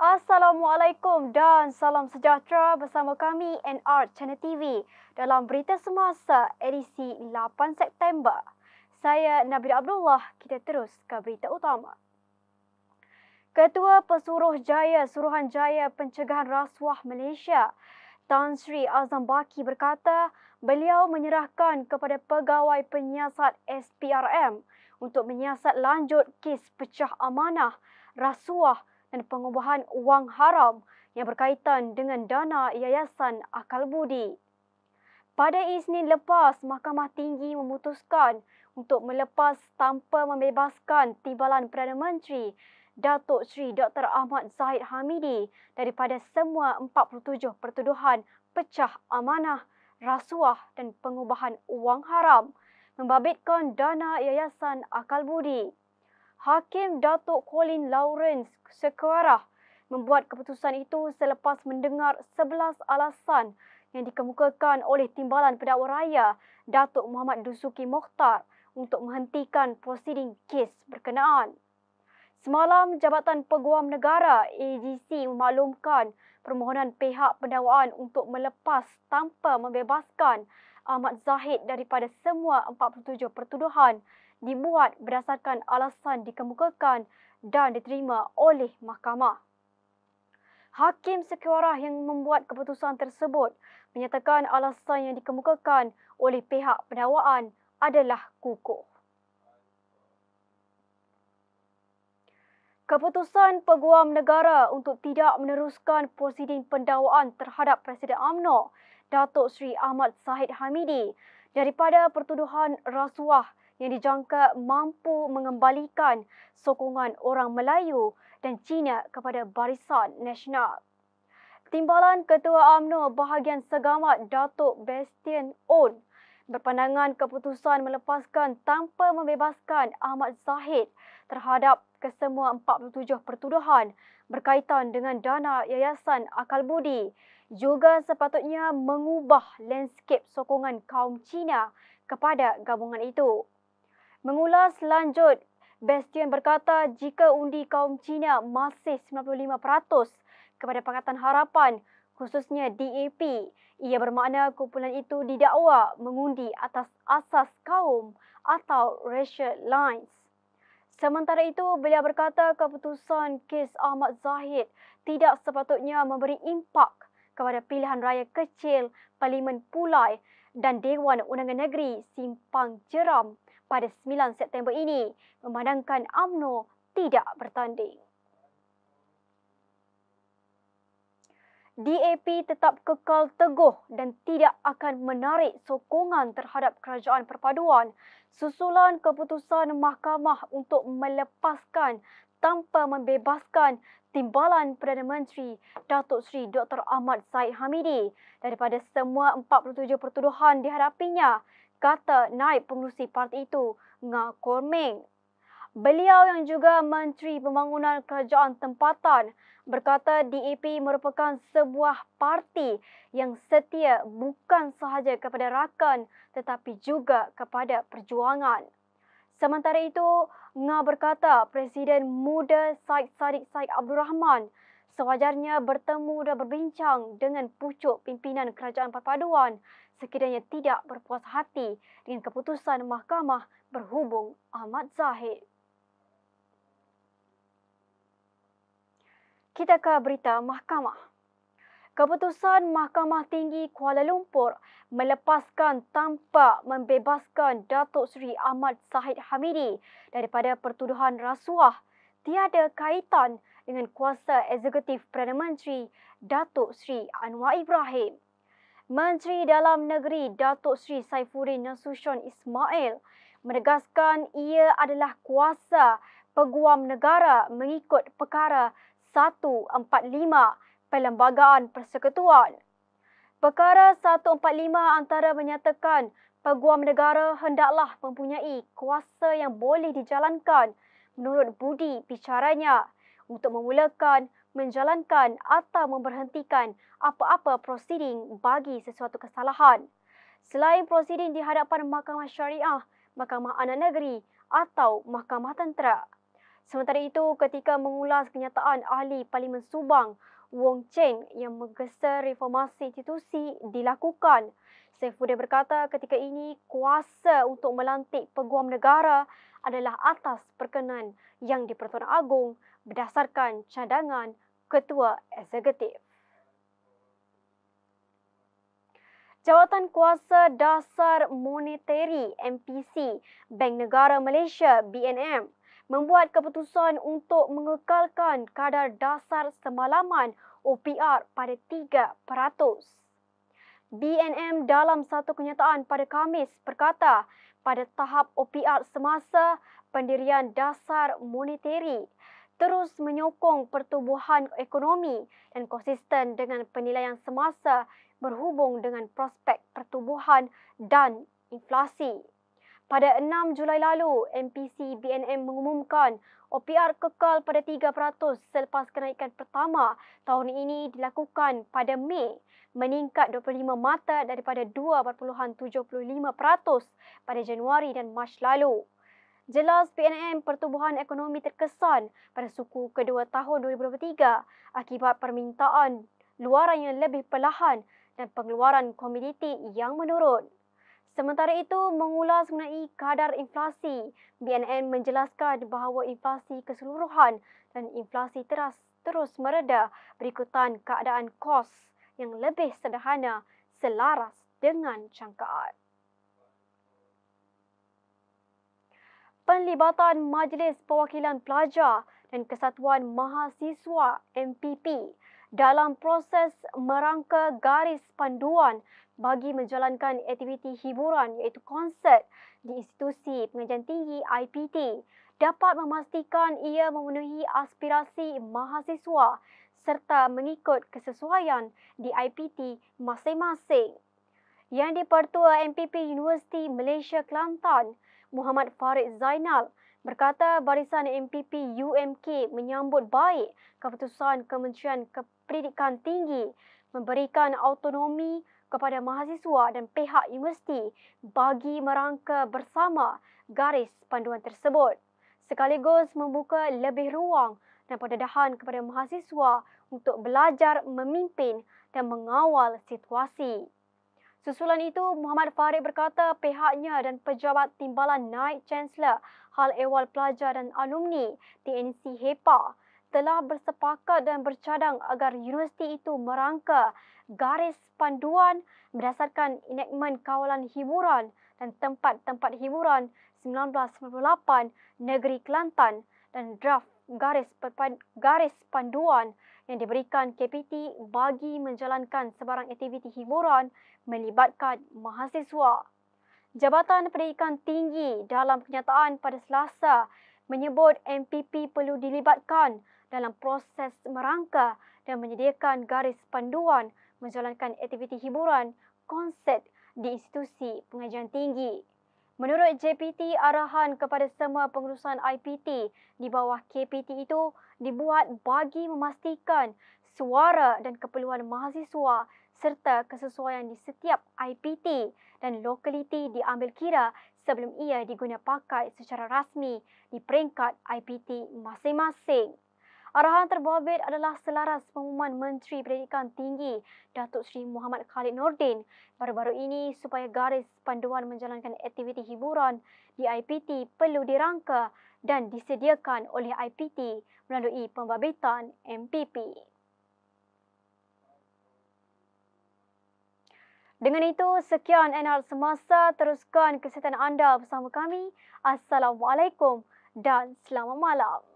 Assalamualaikum dan salam sejahtera bersama kami NR Channel TV dalam Berita Semasa edisi 8 September. Saya Nabila Abdullah, kita terus ke berita utama. Ketua Pesuruhjaya Suruhanjaya Pencegahan Rasuah Malaysia, Tan Sri Azam Baki berkata beliau menyerahkan kepada pegawai penyiasat SPRM untuk menyiasat lanjut kes pecah amanah, rasuah dan pengubahan wang haram yang berkaitan dengan dana Yayasan Akal Budi. Pada Isnin lepas, Mahkamah Tinggi memutuskan untuk melepas tanpa membebaskan Timbalan Perdana Menteri Datuk Seri Dr. Ahmad Zahid Hamidi daripada semua 47 pertuduhan pecah amanah, rasuah dan pengubahan wang haram membabitkan dana Yayasan Akal Budi. Hakim Datuk Colin Lawrence Sekuarah membuat keputusan itu selepas mendengar 11 alasan yang dikemukakan oleh Timbalan Pendakwa Raya Datuk Muhammad Dusuki Mokhtar untuk menghentikan prosiding kes berkenaan. Semalam, Jabatan Peguam Negara AGC memaklumkan permohonan pihak pendakwaan untuk melepas tanpa membebaskan Ahmad Zahid daripada semua 47 pertuduhan dibuat berdasarkan alasan dikemukakan dan diterima oleh mahkamah. Hakim Sekuarah yang membuat keputusan tersebut menyatakan alasan yang dikemukakan oleh pihak pendakwaan adalah kukuh. Keputusan Peguam Negara untuk tidak meneruskan prosiding pendakwaan terhadap Presiden UMNO, Datuk Seri Ahmad Zahid Hamidi daripada pertuduhan rasuah yang dijangka mampu mengembalikan sokongan orang Melayu dan Cina kepada Barisan Nasional. Timbalan Ketua UMNO Bahagian Segamat Datuk Bastian On berpandangan keputusan melepaskan tanpa membebaskan Ahmad Zahid terhadap kesemua 47 pertuduhan berkaitan dengan dana Yayasan Akal Budi juga sepatutnya mengubah landscape sokongan kaum Cina kepada gabungan itu. Mengulas lanjut, Bastian berkata jika undi kaum Cina masih 95% kepada Pakatan Harapan, khususnya DAP, ia bermakna kumpulan itu didakwa mengundi atas asas kaum atau racial lines. Sementara itu, beliau berkata keputusan kes Ahmad Zahid tidak sepatutnya memberi impak kepada pilihan raya kecil Parlimen Pulai dan Dewan Undangan Negeri Simpang Jeram pada 9 September ini, memandangkan UMNO tidak bertanding. DAP tetap kekal teguh dan tidak akan menarik sokongan terhadap kerajaan perpaduan susulan keputusan mahkamah untuk melepaskan tanpa membebaskan Timbalan Perdana Menteri Datuk Seri Dr. Ahmad Zahid Hamidi daripada semua 47 pertuduhan dihadapinya, kata Naib Pengerusi parti itu, Nga Kormeng. Beliau yang juga Menteri Pembangunan Kerajaan Tempatan berkata DAP merupakan sebuah parti yang setia bukan sahaja kepada rakan tetapi juga kepada perjuangan. Sementara itu, Nga berkata Presiden Muda Syed Saddiq Syed Abdul Rahman sewajarnya bertemu dan berbincang dengan pucuk pimpinan Kerajaan Perpaduan sekiranya tidak berpuas hati dengan keputusan mahkamah berhubung Ahmad Zahid. Kita ke berita mahkamah. Keputusan Mahkamah Tinggi Kuala Lumpur melepaskan tanpa membebaskan Datuk Seri Ahmad Zahid Hamidi daripada pertuduhan rasuah tiada kaitan dengan kuasa eksekutif Perdana Menteri Datuk Seri Anwar Ibrahim. Menteri Dalam Negeri Datuk Seri Saifuddin Nasution Ismail menegaskan ia adalah kuasa Peguam Negara mengikut perkara 145 Perlembagaan Persekutuan. Perkara 145 antara menyatakan Peguam Negara hendaklah mempunyai kuasa yang boleh dijalankan menurut budi bicaranya untuk memulakan, menjalankan atau memberhentikan apa-apa prosiding bagi sesuatu kesalahan. Selain prosiding di hadapan Mahkamah Syariah, Mahkamah Anak Negeri atau Mahkamah Tentera. Sementara itu, ketika mengulas kenyataan ahli Parlimen Subang, Wong Cheng yang menggesa reformasi institusi dilakukan. Saifuddin berkata ketika ini kuasa untuk melantik peguam negara adalah atas perkenan yang di-Pertuan Agong berdasarkan cadangan Ketua Eksekutif. Jawatan Kuasa Dasar Moneteri MPC Bank Negara Malaysia BNM membuat keputusan untuk mengekalkan kadar dasar semalaman OPR pada 3%. BNM dalam satu kenyataan pada Khamis berkata pada tahap OPR semasa pendirian dasar moneteri terus menyokong pertumbuhan ekonomi dan konsisten dengan penilaian semasa berhubung dengan prospek pertumbuhan dan inflasi. Pada 6 Julai lalu, MPC BNM mengumumkan OPR kekal pada 3% selepas kenaikan pertama tahun ini dilakukan pada Mei, meningkat 25 mata daripada 2.75% pada Januari dan Mac lalu. Jelas BNM pertumbuhan ekonomi terkesan pada suku kedua tahun 2023 akibat permintaan luaran yang lebih perlahan dan pengeluaran komoditi yang menurun. Sementara itu, mengulas mengenai kadar inflasi, BNM menjelaskan bahawa inflasi keseluruhan dan inflasi terus mereda berikutan keadaan kos yang lebih sederhana selaras dengan jangkaan. Penlibatan Majlis Perwakilan Pelajar dan Kesatuan Mahasiswa MPP dalam proses merangka garis panduan bagi menjalankan aktiviti hiburan iaitu konsert di institusi pengajian tinggi IPT dapat memastikan ia memenuhi aspirasi mahasiswa serta mengikut kesesuaian di IPT masing-masing. Yang di-Pertua MPP Universiti Malaysia Kelantan, Muhammad Farid Zainal berkata barisan MPP UMK menyambut baik keputusan Kementerian Pendidikan Tinggi memberikan autonomi kepada mahasiswa dan pihak universiti bagi merangka bersama garis panduan tersebut, sekaligus membuka lebih ruang dan pendedahan kepada mahasiswa untuk belajar memimpin dan mengawal situasi. Susulan itu, Muhammad Farid berkata pihaknya dan pejabat timbalan Naib Chancellor Hal Ehwal Pelajar dan Alumni TNC HEPA telah bersepakat dan bercadang agar universiti itu merangka garis panduan berdasarkan enakmen kawalan hiburan dan tempat-tempat hiburan 1998 Negeri Kelantan dan draft garis panduan yang diberikan KPT bagi menjalankan sebarang aktiviti hiburan melibatkan mahasiswa. Jabatan Pendidikan Tinggi dalam kenyataan pada Selasa menyebut MPP perlu dilibatkan dalam proses merangka dan menyediakan garis panduan menjalankan aktiviti hiburan konsert di institusi pengajian tinggi. Menurut JPT, arahan kepada semua pengurusan IPT di bawah KPT itu dibuat bagi memastikan suara dan keperluan mahasiswa serta kesesuaian di setiap IPT dan lokaliti diambil kira sebelum ia diguna pakai secara rasmi di peringkat IPT masing-masing. Arahan terbabit adalah selaras pengumuman Menteri Pendidikan Tinggi Datuk Seri Muhammad Khalid Nordin baru-baru ini supaya garis panduan menjalankan aktiviti hiburan di IPT perlu dirangka dan disediakan oleh IPT melalui pembabitan MPP. Dengan itu, sekian NR Semasa. Teruskan kesihatan anda bersama kami. Assalamualaikum dan selamat malam.